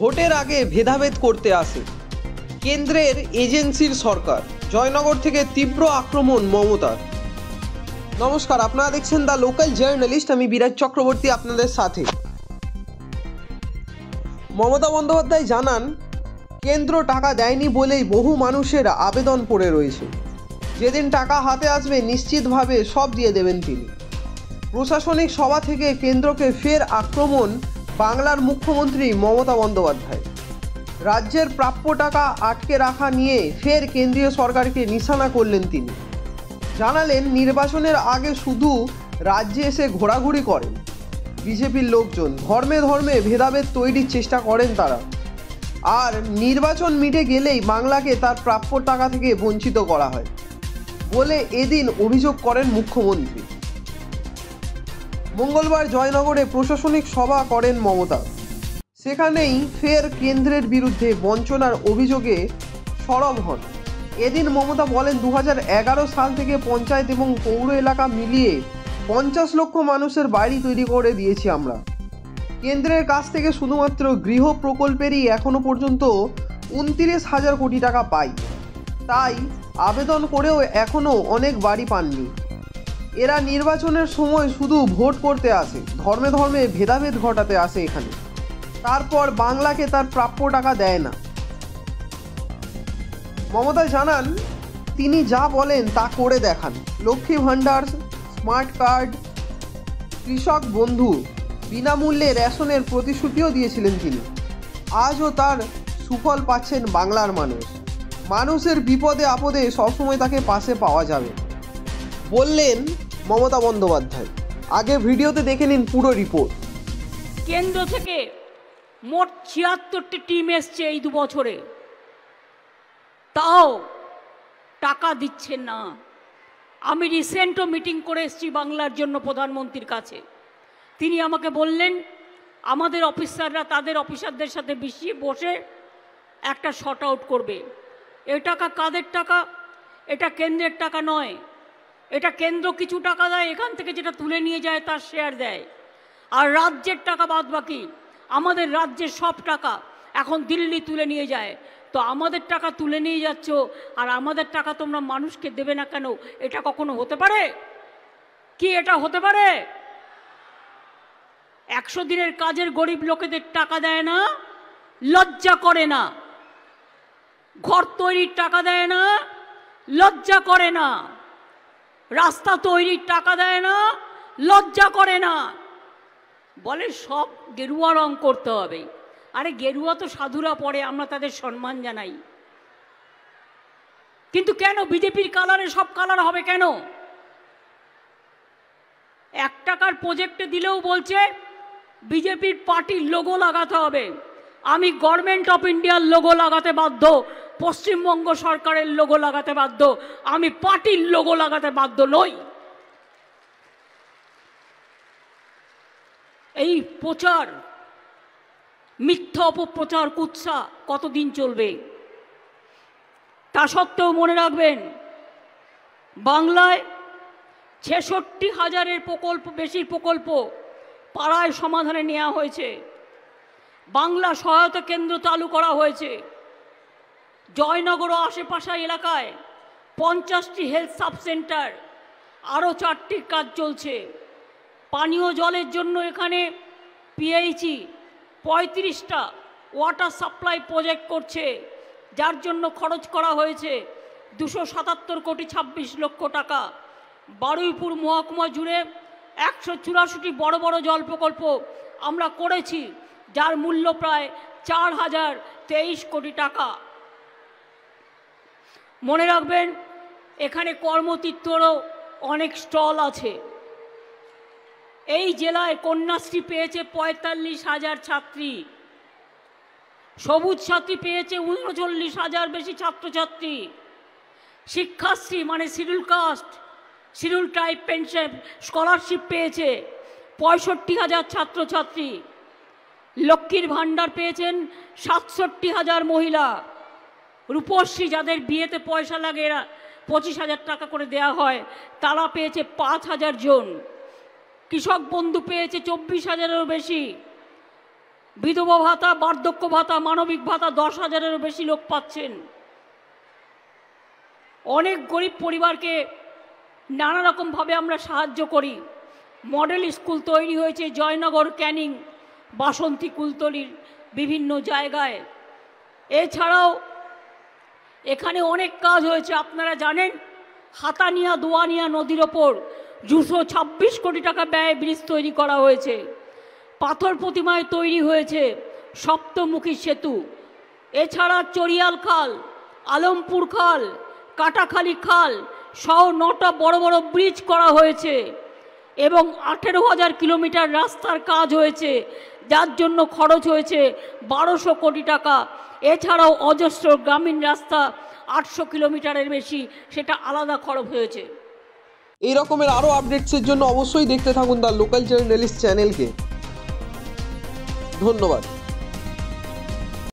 ভোটের আগে ভেদাভেদ করতে আসে কেন্দ্রের এজেন্সির সরকার। জয়নগর থেকে তীব্র আক্রমণ মমতার। নমস্কার, আপনারা দেখছেন দ্য লোকাল জার্নালিস্ট। আমি বিরাজ চক্রবর্তী আপনাদের সাথে। মমতা বন্দ্যোপাধ্যায় জানান, কেন্দ্র টাকা দেয়নি বলেই বহু মানুষের আবেদন পড়ে রয়েছে। যেদিন টাকা হাতে আসবে নিশ্চিতভাবে সব দিয়ে দেবেন তিনি। প্রশাসনিক সভা থেকে কেন্দ্রকে ফের আক্রমণ বাংলার মুখ্যমন্ত্রী মমতা বন্দ্যোপাধ্যায়। রাজ্যের প্রাপ্য টাকা আটকে রাখা নিয়ে ফের কেন্দ্রীয় সরকারকে নিশানা করলেন তিনি। জানালেন, নির্বাচনের আগে শুধু রাজ্যে এসে ঘোরাঘুরি করেন বিজেপির লোকজন। ধর্মে ধর্মে ভেদাভেদ তৈরির চেষ্টা করেন তারা। আর নির্বাচন মিটে গেলেই বাংলাকে তার প্রাপ্য টাকা থেকে বঞ্চিত করা হয় বলে এদিন অভিযোগ করেন মুখ্যমন্ত্রী। মঙ্গলবার জয়নগরে প্রশাসনিক সভা করেন মমতা। সেখানেই ফের কেন্দ্রের বিরুদ্ধে বঞ্চনার অভিযোগে সরব হন। এদিন মমতা বলেন, 2011 সাল থেকে পঞ্চায়েত এবং পৌর এলাকা মিলিয়ে 50 লক্ষ মানুষের বাড়ি তৈরি করে দিয়েছি আমরা। কেন্দ্রের কাছ থেকে শুধুমাত্র গৃহ প্রকল্পেরই এখনো পর্যন্ত 29,000 কোটি টাকা পাই। তাই আবেদন করেও এখনো অনেক বাড়ি পাননি। এরা নির্বাচনের সময় শুধু ভোট করতে আসে, ধর্মে ধর্মে ভেদাভেদ ঘটাতে আসে এখানে। তারপর বাংলাকে তার প্রাপ্য টাকা দেয় না। মমতা জানান, তিনি যা বলেন তা করে দেখান। লক্ষ্মী ভাণ্ডার, স্মার্ট কার্ড, কৃষক বন্ধু, বিনামূল্যে রেশনের প্রতিশ্রুতিও দিয়েছিলেন তিনি। আজও তার সুফল পাচ্ছেন বাংলার মানুষ। মানুষের বিপদে আপদে সবসময় তাকে পাশে পাওয়া যাবে বললেন মমতা বন্দ্যোপাধ্যায়। আগে ভিডিওতে দেখে নিন পুরো রিপোর্ট। কেন্দ্র থেকে মোট 76টি টিম এসছে এই 2 বছরে, তাও টাকা দিচ্ছেন না। আমি রিসেন্টও মিটিং করে এসেছি বাংলার জন্য প্রধানমন্ত্রীর কাছে। তিনি আমাকে বললেন, আমাদের অফিসাররা তাদের অফিসারদের সাথে বসে একটা শর্ট আউট করবে। এ টাকা কাদের টাকা? এটা কেন্দ্রের টাকা নয়। এটা কেন্দ্র কিছু টাকা দেয়, এখান থেকে যেটা তুলে নিয়ে যায় তার শেয়ার দেয়। আর রাজ্যের টাকা বাদ বাকি। আমাদের রাজ্যের সব টাকা এখন দিল্লি তুলে নিয়ে যায়। তো আমাদের টাকা তুলে নিয়ে যাচ্ছ আর আমাদের টাকা তোমরা মানুষকে দেবে না কেন? এটা কখনো হতে পারে কি? এটা হতে পারে? 100 দিনের কাজের গরিব লোকেদের টাকা দেয় না, লজ্জা করে না। ঘর তৈরির টাকা দেয় না, লজ্জা করে না। রাস্তা তৈরির টাকা দেয় না, লজ্জা করে না। বলে সব গেরুয়া রং করতে হবে। আরে গেরুয়া তো সাধুরা পড়ে, আমরা তাদের সম্মান জানাই। কিন্তু কেন বিজেপির কালারে সব কালার হবে কেন? 1 টাকার প্রজেক্টে দিলেও বলছে বিজেপির পার্টির লোগো লাগাতে হবে। আমি গভর্নমেন্ট অফ ইন্ডিয়ার লোগো লাগাতে বাধ্য, পশ্চিমবঙ্গ সরকারের লোগো লাগাতে বাধ্য, আমি পার্টির লোগো লাগাতে বাধ্য নই। এই প্রচার, মিথ্যা অপপ্রচার, কুৎসা কতদিন চলবে? তা সত্ত্বেও মনে রাখবেন, বাংলায় 66,000-এর বেশি প্রকল্প পাড়ায় সমাধানে নেওয়া হয়েছে। বাংলা সহায়তা কেন্দ্র চালু করা হয়েছে। জয়নগর ও আশেপাশে এলাকায় 50টি হেলথ সাব সেন্টার, আরও 4টির কাজ চলছে। পানীয় জলের জন্য এখানে পিএইচই 35টা ওয়াটার সাপ্লাই প্রজেক্ট করছে, যার জন্য খরচ করা হয়েছে 277 কোটি 26 লক্ষ টাকা। বারুইপুর মহকুমা জুড়ে 184টি বড় বড় জল প্রকল্প আমরা করেছি, যার মূল্য প্রায় 4023 কোটি টাকা। মনে রাখবেন, এখানে কর্মতীর্থরও অনেক স্টল আছে। এই জেলায় কন্যাশ্রী পেয়েছে 45,000 ছাত্রী, সবুজ সাথী পেয়েছে 39,000 বেশি ছাত্রছাত্রী, শিক্ষাশ্রী মানে schedule caste, schedule tribe pension scholarship পেয়েছে 65,000 ছাত্রছাত্রী, লক্ষ্মীর ভাণ্ডার পেয়েছেন 67,000 মহিলা, রূপশ্রী যাদের বিয়েতে পয়সা লাগে এরা 25,000 টাকা করে দেয়া হয়, তারা পেয়েছে 5,000 জন, কৃষক বন্ধু পেয়েছে 24,000-এরও বেশি, বিধবা ভাতা, বার্ধক্য ভাতা, মানবিক ভাতা 10,000-এরও বেশি লোক পাচ্ছেন। অনেক গরিব পরিবারকে নানা রকমভাবে আমরা সাহায্য করি। মডেল স্কুল তৈরি হয়েছে জয়নগর, ক্যানিং, বাসন্তী, কুলতলির বিভিন্ন জায়গায়। এছাড়াও এখানে অনেক কাজ হয়েছে। আপনারা জানেন হাতানিয়া দোয়ানিয়া নদীর ওপর 226 কোটি টাকা ব্যয়ে ব্রিজ তৈরি করা হয়েছে। পাথর প্রতিমায় তৈরি হয়েছে সপ্তমুখী সেতু। এছাড়া চরিয়াল খাল, আলমপুর খাল, কাটাখালী খাল সহ 9টা বড় বড় ব্রিজ করা হয়েছে এবং 18,000 কিলোমিটার রাস্তার কাজ হয়েছে, যার জন্য খরচ হয়েছে 1200 কোটি টাকা। এছাড়াও অজস্র গ্রামীণ রাস্তা 800 কিলোমিটারের বেশি, সেটা আলাদা খরচ হয়েছে। এই রকমের আরও আপডেটসের জন্য অবশ্যই দেখতে থাকুন দ্য লোকাল জার্নালিস্ট চ্যানেলকে। ধন্যবাদ।